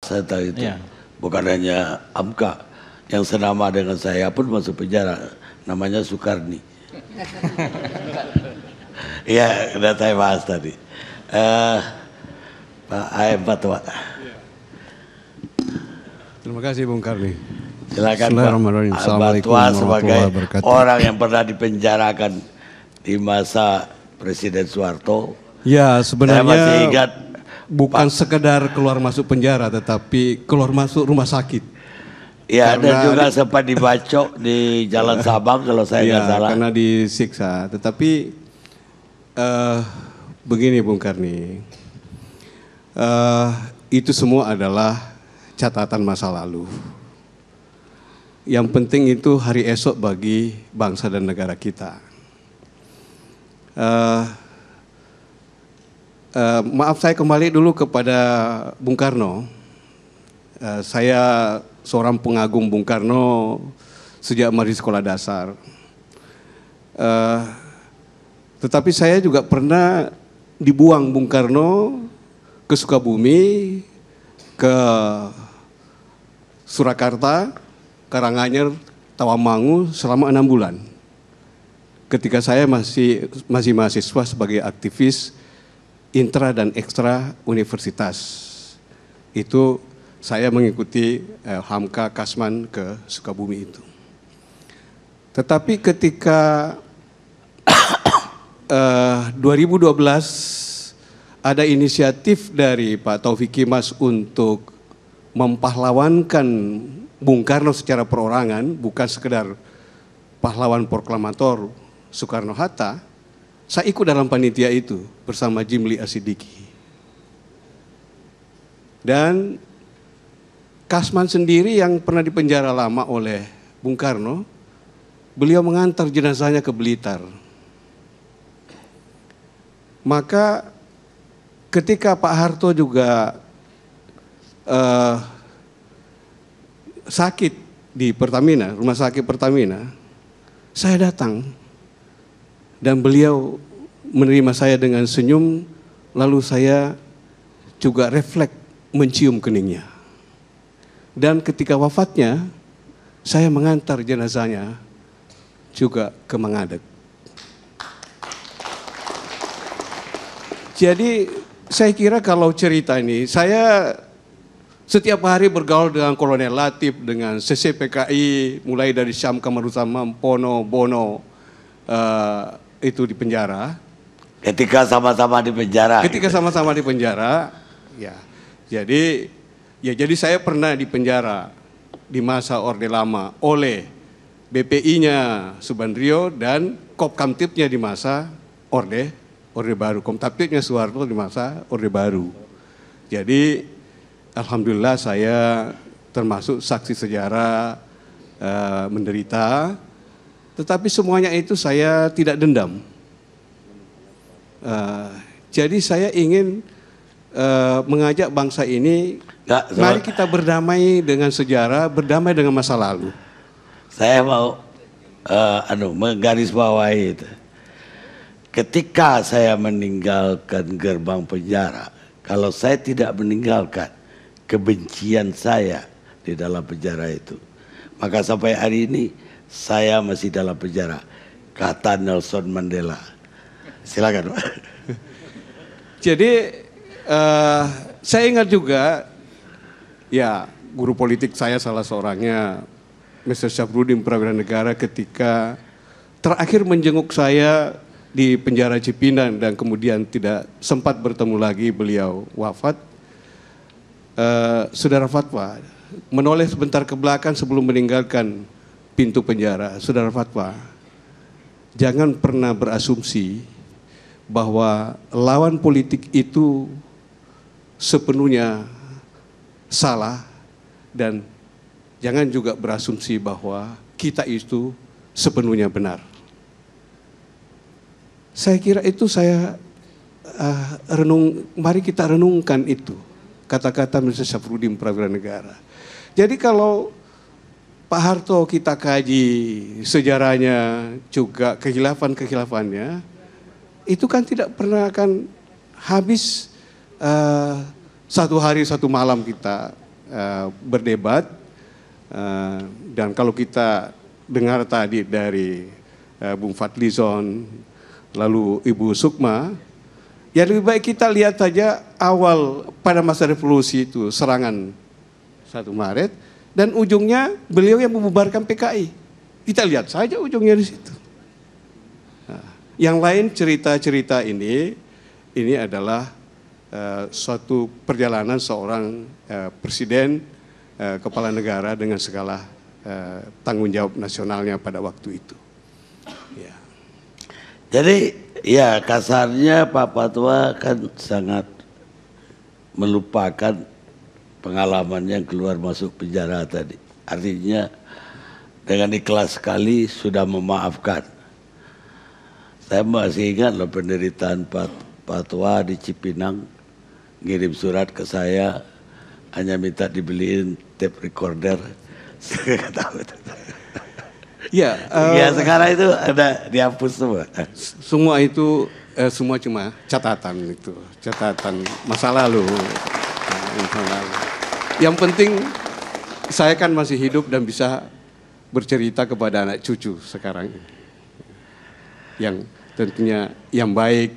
saya tahu itu. Iya. Bukan hanya Hamka, yang senama dengan saya pun masuk penjara, namanya Soekarni. Iya, sudah saya bahas tadi. Pak AM Fatwa. Terima kasih Bung Karni. Silakan Bismillahirrahmanirrahim. Pak Assalamualaikum Fatwa warahmatullahi sebagai wabarakatuh. orang yang pernah dipenjarakan di masa Presiden Soeharto. Ya, Saya masih sebenarnya ingat bukan sekedar keluar masuk penjara, tetapi keluar masuk rumah sakit. ya, Karena dan juga sempat dibacok di Jalan Sabang kalau saya nggak ya, salah. karena disiksa. Tetapi begini Bung Karni, itu semua adalah catatan masa lalu. Yang penting itu hari esok bagi bangsa dan negara kita. Maaf, saya kembali dulu kepada Bung Karno. Saya seorang pengagum Bung Karno sejak masih sekolah dasar. Tetapi saya juga pernah dibuang Bung Karno ke Sukabumi, ke Surakarta, Karanganyar, Tawamangu selama 6 bulan. Ketika saya masih mahasiswa sebagai aktivis intra dan ekstra universitas. Itu saya mengikuti Hamka Kasman ke Sukabumi itu. Tetapi ketika 2012 ada inisiatif dari Pak Taufik Kimas untuk mempahlawankan Bung Karno secara perorangan, bukan sekedar pahlawan proklamator Soekarno-Hatta, saya ikut dalam panitia itu bersama Jimli Asidiki. Dan Kasman sendiri yang pernah dipenjara lama oleh Bung Karno, beliau mengantar jenazahnya ke Blitar. Maka ketika Pak Harto juga sakit di Pertamina, rumah sakit Pertamina, saya datang dan beliau menerima saya dengan senyum, lalu saya juga refleks mencium keningnya. Dan ketika wafatnya, saya mengantar jenazahnya juga ke Mangadek. Jadi saya kira kalau cerita ini, saya setiap hari bergaul dengan Kolonel Latif, dengan CCPKI, mulai dari Syam Kamaruzamam, Pono, Bono, itu di penjara. Ketika sama-sama di penjara. Ketika sama-sama di penjara, ya. Jadi saya pernah di penjara di masa Orde Lama oleh BPI-nya Subandrio dan Kopkamtibnya di masa Orde Baru. Kopkamtibnya Soeharto di masa Orde Baru. Jadi alhamdulillah saya termasuk saksi sejarah menderita. Tetapi semuanya itu saya tidak dendam. Jadi saya ingin mengajak bangsa ini, mari kita berdamai dengan sejarah, berdamai dengan masa lalu. Saya mau menggarisbawahi itu. Ketika saya meninggalkan gerbang penjara, kalau saya tidak meninggalkan kebencian saya di dalam penjara itu, maka sampai hari ini saya masih dalam penjara, kata Nelson Mandela. Silakan, Pak. Jadi saya ingat juga, ya guru politik saya salah seorangnya, Mr. Syafruddin Prawira Negara, ketika terakhir menjenguk saya di penjara Cipinang dan kemudian tidak sempat bertemu lagi, beliau wafat. Saudara Fatwa menoleh sebentar ke belakang sebelum meninggalkan pintu penjara. Saudara Fatwa, jangan pernah berasumsi bahwa lawan politik itu sepenuhnya salah, dan jangan juga berasumsi bahwa kita itu sepenuhnya benar. Saya kira itu mari kita renungkan itu, kata-kata Mr. Syafruddin Prawira Negara. Jadi kalau Pak Harto kita kaji sejarahnya, juga kehilafan-kehilafannya, itu kan tidak pernah akan habis satu hari satu malam kita berdebat, dan kalau kita dengar tadi dari Bung Fadlizon, lalu Ibu Sukma, ya lebih baik kita lihat saja awal pada masa revolusi itu serangan 1 Maret dan ujungnya beliau yang membubarkan PKI. Kita lihat saja ujungnya di situ. Nah, yang lain cerita-cerita ini adalah suatu perjalanan seorang presiden, kepala negara dengan segala tanggung jawab nasionalnya pada waktu itu. Ya. Jadi ya kasarnya Pak Fatwa kan sangat melupakan pengalaman yang keluar masuk penjara tadi. Artinya dengan ikhlas sekali sudah memaafkan. Saya masih ingat loh penderitaan Pak Fatwa di Cipinang, ngirim surat ke saya, hanya minta dibeliin tape recorder. Saya nggak tahu. Ya, Ya sekarang itu ada dihapus semua. Semua itu semua cuma catatan itu, catatan masa lalu. Yang penting saya kan masih hidup dan bisa bercerita kepada anak cucu sekarang, yang tentunya yang baik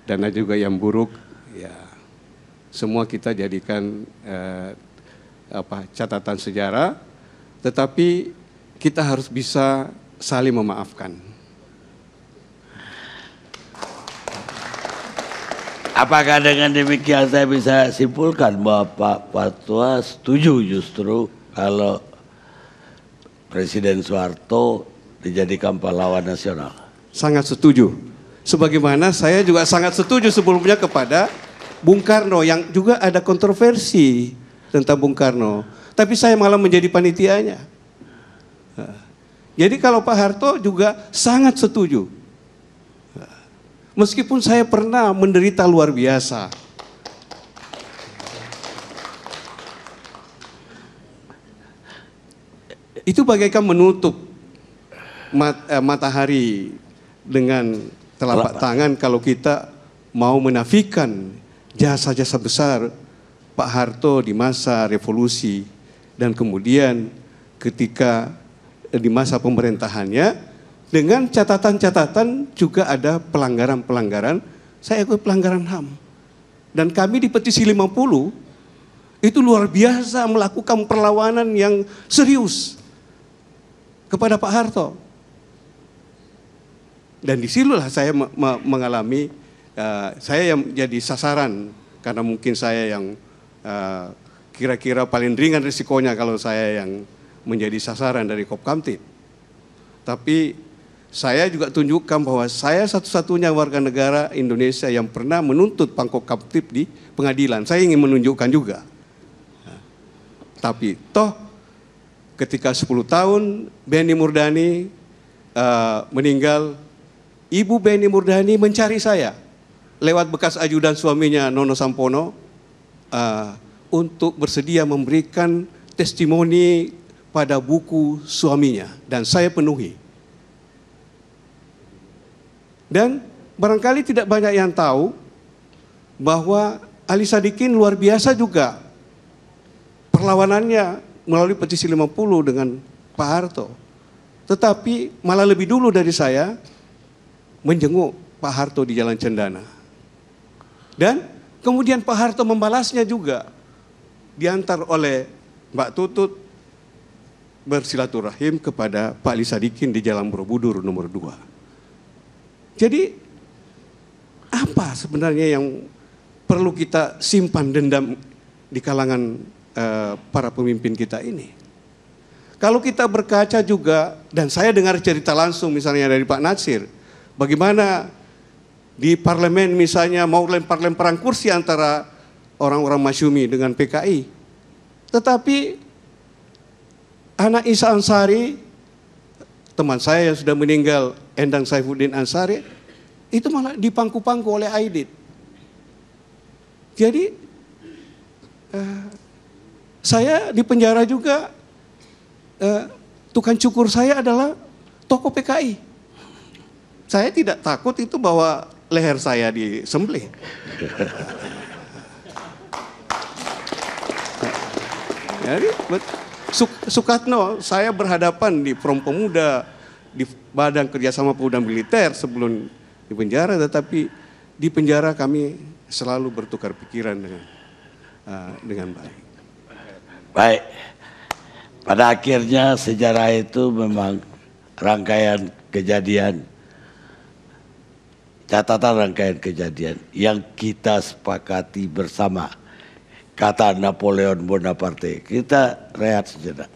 dan juga yang buruk, ya semua kita jadikan catatan sejarah. Tetapi kita harus bisa saling memaafkan. Apakah dengan demikian saya bisa simpulkan bahwa Pak Fatwa setuju justru kalau Presiden Soeharto dijadikan pahlawan nasional? Sangat setuju. Sebagaimana saya juga sangat setuju sebelumnya kepada Bung Karno yang juga ada kontroversi tentang Bung Karno. Tapi saya malah menjadi panitianya. Jadi kalau Pak Harto juga sangat setuju. Meskipun saya pernah menderita luar biasa. Itu bagaikan menutup matahari dengan telapak tangan kalau kita mau menafikan jasa-jasa besar Pak Harto di masa revolusi dan kemudian ketika di masa pemerintahannya dengan catatan-catatan juga ada pelanggaran-pelanggaran, saya akui pelanggaran HAM. Dan kami di Petisi 50 itu luar biasa melakukan perlawanan yang serius kepada Pak Harto. Dan disinilah saya mengalami, saya yang jadi sasaran karena mungkin saya yang kira-kira paling ringan risikonya kalau saya yang menjadi sasaran dari Kopkamtib. Tapi saya juga tunjukkan bahwa saya satu-satunya warga negara Indonesia yang pernah menuntut Kopkamtib di pengadilan. Saya ingin menunjukkan juga. Tapi toh ketika 10 tahun Benny Murdani meninggal, Ibu Benny Murdani mencari saya lewat bekas ajudan suaminya Nono Sampono untuk bersedia memberikan testimoni pada buku suaminya dan saya penuhi. Dan barangkali tidak banyak yang tahu bahwa Ali Sadikin luar biasa juga perlawanannya melalui Petisi 50 dengan Pak Harto. Tetapi malah lebih dulu dari saya menjenguk Pak Harto di Jalan Cendana. Dan kemudian Pak Harto membalasnya juga, diantar oleh Mbak Tutut bersilaturahim kepada Pak Ali Sadikin di Jalan Borobudur nomor 2. Jadi apa sebenarnya yang perlu kita simpan dendam di kalangan para pemimpin kita ini? Kalau kita berkaca juga, dan saya dengar cerita langsung misalnya dari Pak Natsir, bagaimana di parlemen misalnya mau lempar-lemparan kursi antara orang-orang Masyumi dengan PKI. Tetapi anak Isa Ansari, teman saya yang sudah meninggal, Endang Saifuddin Ansari, itu malah dipangku-pangku oleh Aidit. Jadi saya di penjara juga, tukang cukur saya adalah tokoh PKI. Saya tidak takut itu bahwa leher saya disembelih. Jadi Soekarno, saya berhadapan di Front Pemuda, di Badan Kerjasama Pemuda Militer sebelum di penjara, tetapi di penjara kami selalu bertukar pikiran dengan baik. Baik, pada akhirnya sejarah itu memang rangkaian kejadian, catatan rangkaian kejadian yang kita sepakati bersama. Kata Napoleon Bonaparte. Kita rehat sejenak.